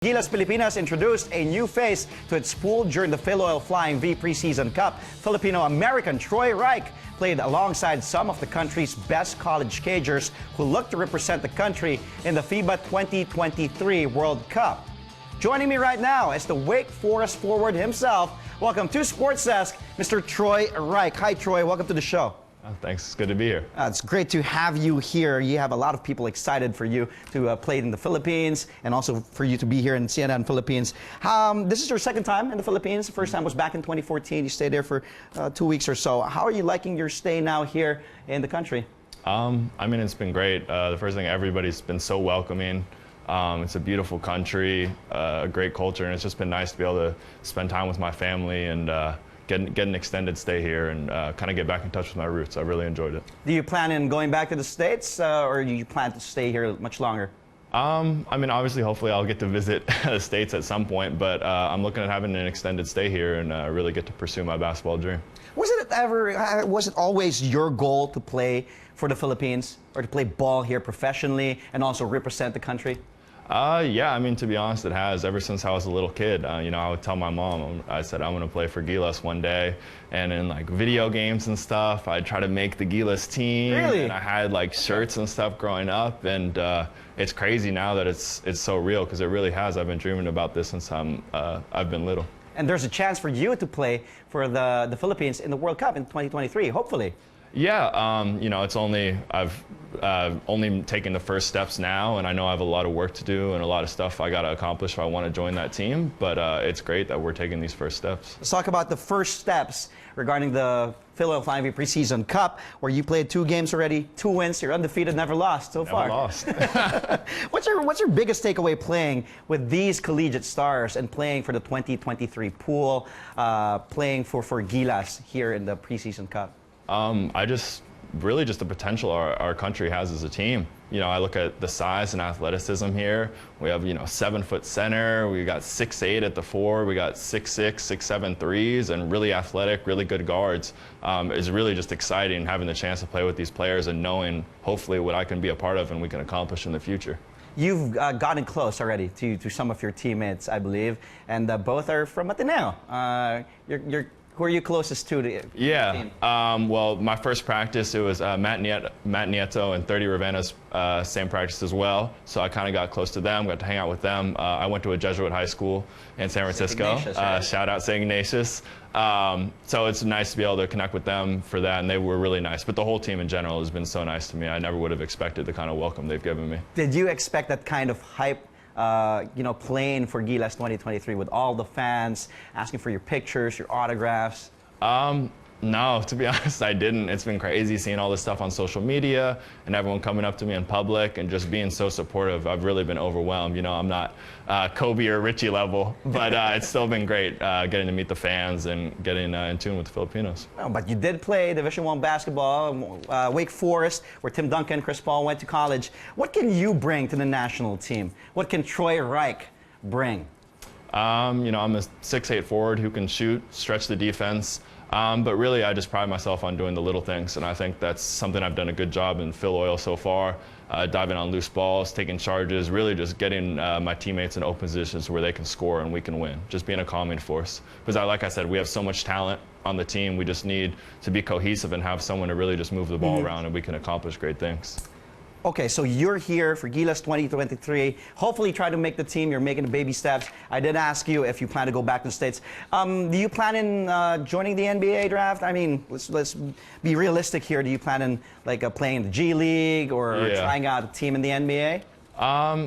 Gilas Pilipinas introduced a new face to its pool during the Phil Flying V Preseason Cup. Filipino-American Troy Rike played alongside some of the country's best college cagers who look to represent the country in the FIBA 2023 World Cup. Joining me right now is the Wake Forest forward himself. Welcome to Sports Desk, Mr. Troy Rike. Hi, Troy. Welcome to the show. Thanks. It's good to be here. It's great to have you here. You have a lot of people excited for you to play in the Philippines and also for you to be here in CNN Philippines. This is your second time in the Philippines. The first time was back in 2014. You stayed there for 2 weeks or so. How are you liking your stay now here in the country? I mean, it's been great. The first thing, everybody's been so welcoming. It's a beautiful country, a great culture, and it's just been nice to be able to spend time with my family and get an extended stay here and kind of get back in touch with my roots. I really enjoyed it. Do you plan on going back to the States or do you plan to stay here much longer? I mean, obviously, hopefully I'll get to visit the States at some point, but I'm looking at having an extended stay here and really get to pursue my basketball dream. Was it always your goal to play for the Philippines or to play ball here professionally and also represent the country? Yeah, I mean, to be honest, it has. Ever since I was a little kid, you know, I would tell my mom, I said, I'm going to play for Gilas one day. And in like video games and stuff, I'd try to make the Gilas team. Really? And I had like shirts and stuff growing up. And it's crazy now that it's so real because it really has. I've been dreaming about this since I've been little. And there's a chance for you to play for the Philippines in the World Cup in 2023, hopefully. Yeah, you know, I've only taken the first steps now, and I know I have a lot of work to do and a lot of stuff I got to accomplish if I want to join that team, but it's great that we're taking these first steps. Let's talk about the first steps regarding the Filipino-American Preseason Cup, where you played 2 games already, 2 wins, you're undefeated, never lost so far. Never lost. What's your biggest takeaway playing with these collegiate stars and playing for the 2023 pool, playing for Gilas here in the Preseason Cup? Really just the potential our country has as a team. You know, I look at the size and athleticism here. We have, you know, 7-foot center. We got 6'8" at the 4. We got 6'6", 6'7" threes, and really athletic, really good guards. It's really just exciting having the chance to play with these players and knowing hopefully what I can be a part of and we can accomplish in the future. You've gotten close already to some of your teammates, I believe, and both are from Ateneo. Who are you closest to? Yeah, well, my first practice, it was Matt Nieto and 30 Ravenna's same practice as well. So I kind of got close to them, got to hang out with them. I went to a Jesuit high school in San Francisco. Right? Shout out St. Ignatius. So it's nice to be able to connect with them for that, and they were really nice. But the whole team in general has been so nice to me. I never would have expected the kind of welcome they've given me. Did you expect that kind of hype? You know, playing for Gilas 2023 with all the fans asking for your pictures, your autographs? No, to be honest, I didn't. It's been crazy seeing all this stuff on social media and everyone coming up to me in public and just being so supportive. I've really been overwhelmed. You know, I'm not Kobe or Richie level, but it's still been great getting to meet the fans and getting in tune with the Filipinos. Oh, but you did play Division I basketball, Wake Forest, where Tim Duncan and Chris Paul went to college. What can you bring to the national team? What can Troy Rike bring? You know, I'm a 6'8" forward who can shoot, stretch the defense. But really, I just pride myself on doing the little things, and I think that's something I've done a good job in Phil Oil so far, diving on loose balls, taking charges, really just getting my teammates in open positions where they can score and we can win, just being a calming force. Because like I said, we have so much talent on the team, we just need to be cohesive and have someone to really just move the ball around and we can accomplish great things. Okay, so you're here for Gilas 2023. Hopefully try to make the team. You're making the baby steps. I did ask you if you plan to go back to the States. Do you plan in joining the NBA draft? I mean, let's be realistic here. Do you plan in like playing in the G League or trying out a team in the NBA?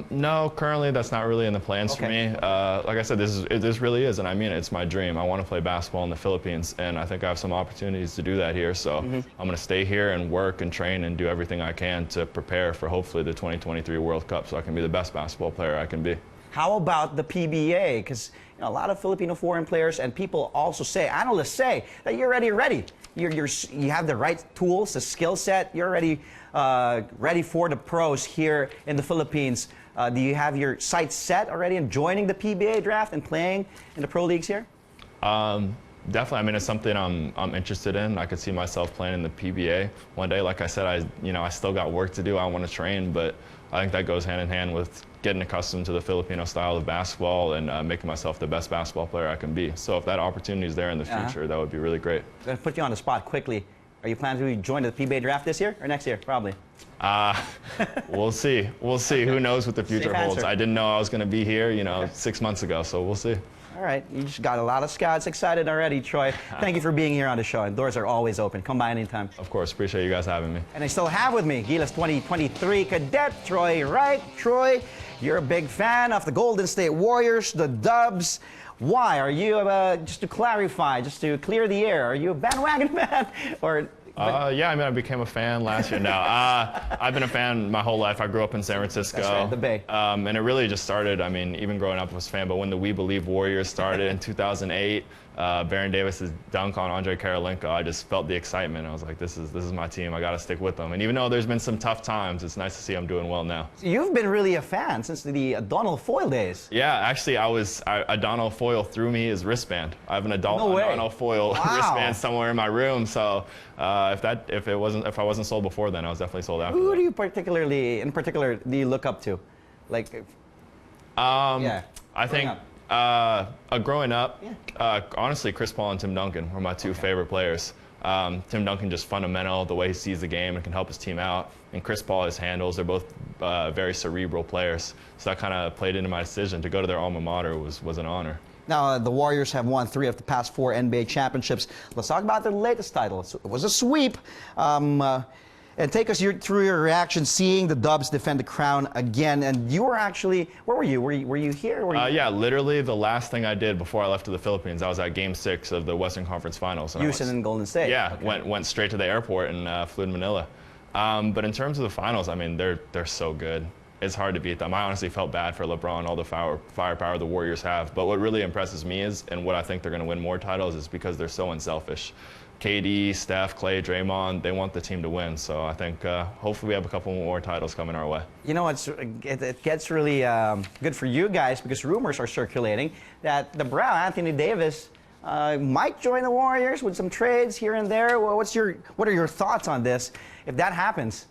No, currently that's not really in the plans for me. Like I said, this really is, and I mean it's my dream. I want to play basketball in the Philippines, and I think I have some opportunities to do that here. So I'm going to stay here and work and train and do everything I can to prepare for hopefully the 2023 World Cup so I can be the best basketball player I can be. How about the PBA? Because you know, a lot of Filipino foreign players and people also say, analysts say, that you're already ready. You have the right tools, the skill set. You're already ready for the pros here in the Philippines. Do you have your sights set already in joining the PBA draft and playing in the pro leagues here? Definitely. I mean, it's something I'm interested in. I could see myself playing in the PBA one day. Like I said, I still got work to do. I want to train, but I think that goes hand in hand with getting accustomed to the Filipino style of basketball and making myself the best basketball player I can be. So if that opportunity is there in the future, that would be really great. I'm going to put you on the spot quickly. Are you planning to join the PBA draft this year or next year? Probably. We'll see. We'll see. Who knows what the future holds. Answer. I didn't know I was going to be here, 6 months ago, so we'll see. All right. You just got a lot of scouts excited already, Troy. Thank you for being here on the show. And doors are always open. Come by anytime. Of course. Appreciate you guys having me. And I still have with me Gilas 2023 cadet Troy Rike. Troy, you're a big fan of the Golden State Warriors, the Dubs. Why? Are you, just to clarify, just to clear the air, are you a bandwagon fan? Or yeah, I became a fan last year now. I've been a fan my whole life. I grew up in San Francisco. That's right, the Bay. And it really just started, even growing up I was a fan, but when the We Believe Warriors started in 2008, Baron Davis's dunk on Andre Karolinko, I just felt the excitement. I was like, this is my team. I got to stick with them. And even though there's been some tough times, it's nice to see I'm doing well now. You've been really a fan since the Donald Foyle days. Yeah, actually, Donald Foyle threw me his wristband. I have an Donald Foyle wristband somewhere in my room. So if I wasn't sold before then, I was definitely sold after. Who do you in particular, do you look up to? Like, I think. Growing up, honestly, Chris Paul and Tim Duncan were my two favorite players. Tim Duncan just fundamental, the way he sees the game and can help his team out. And Chris Paul, his handles, they're both very cerebral players. So that kind of played into my decision. To go to their alma mater was an honor. Now, the Warriors have won 3 of the past 4 NBA championships. Let's talk about their latest title. It was a sweep. And take us through your reaction seeing the Dubs defend the crown again. And you were actually, where were you? Were you here? Yeah, literally the last thing I did before I left to the Philippines, I was at Game 6 of the Western Conference Finals. Houston and Golden State. Yeah, okay. went straight to the airport and flew to Manila. But in terms of the finals, they're so good. It's hard to beat them. I honestly felt bad for LeBron, all the firepower the Warriors have. But what really impresses me is, and what I think they're going to win more titles, is because they're so unselfish. KD, Steph, Clay, Draymond, they want the team to win. So I think hopefully we have a couple more titles coming our way. You know, it gets really good for you guys because rumors are circulating that the Brown, Anthony Davis, might join the Warriors with some trades here and there. Well, what are your thoughts on this if that happens?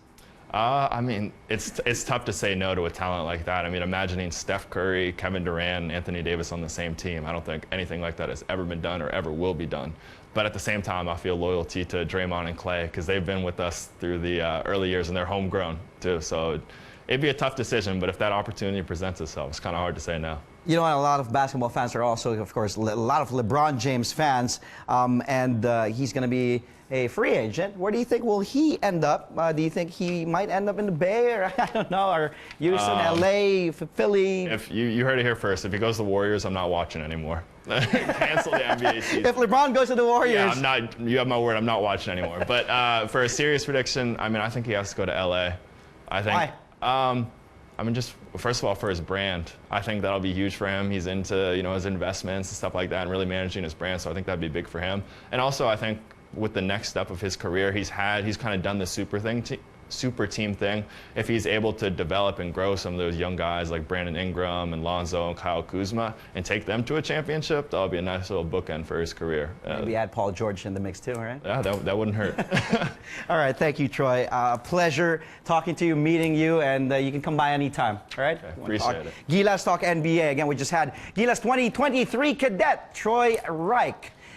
It's tough to say no to a talent like that. Imagining Steph Curry, Kevin Durant, and Anthony Davis on the same team, I don't think anything like that has ever been done or ever will be done. But at the same time, I feel loyalty to Draymond and Clay because they've been with us through the early years and they're homegrown too. So it'd be a tough decision, but if that opportunity presents itself, it's kind of hard to say no. You know, a lot of basketball fans are also, of course, a lot of LeBron James fans, and he's going to be a free agent. Where do you think will he end up? Do you think he might end up in the Bay, or I don't know, or Houston, LA, Philly? If you heard it here first, if he goes to the Warriors, I'm not watching anymore. Cancel the NBA season. If LeBron goes to the Warriors, yeah, I'm not. You have my word. I'm not watching anymore. But for a serious prediction, I think he has to go to LA. I think. Why? Just first of all for his brand. I think that'll be huge for him. He's into his investments and stuff like that, and really managing his brand. So I think that'd be big for him. And also I think with the next step of his career, he's kind of done the super team thing. If he's able to develop and grow some of those young guys like Brandon Ingram and Lonzo and Kyle Kuzma and take them to a championship, that'll be a nice little bookend for his career. Maybe add Paul George in the mix too, right? Yeah, that wouldn't hurt. All right, thank you, Troy. A pleasure talking to you, meeting you, and you can come by anytime, all right? Okay, appreciate it. Gilas Talk NBA. Again, we just had Gilas 2023 cadet Troy Rike.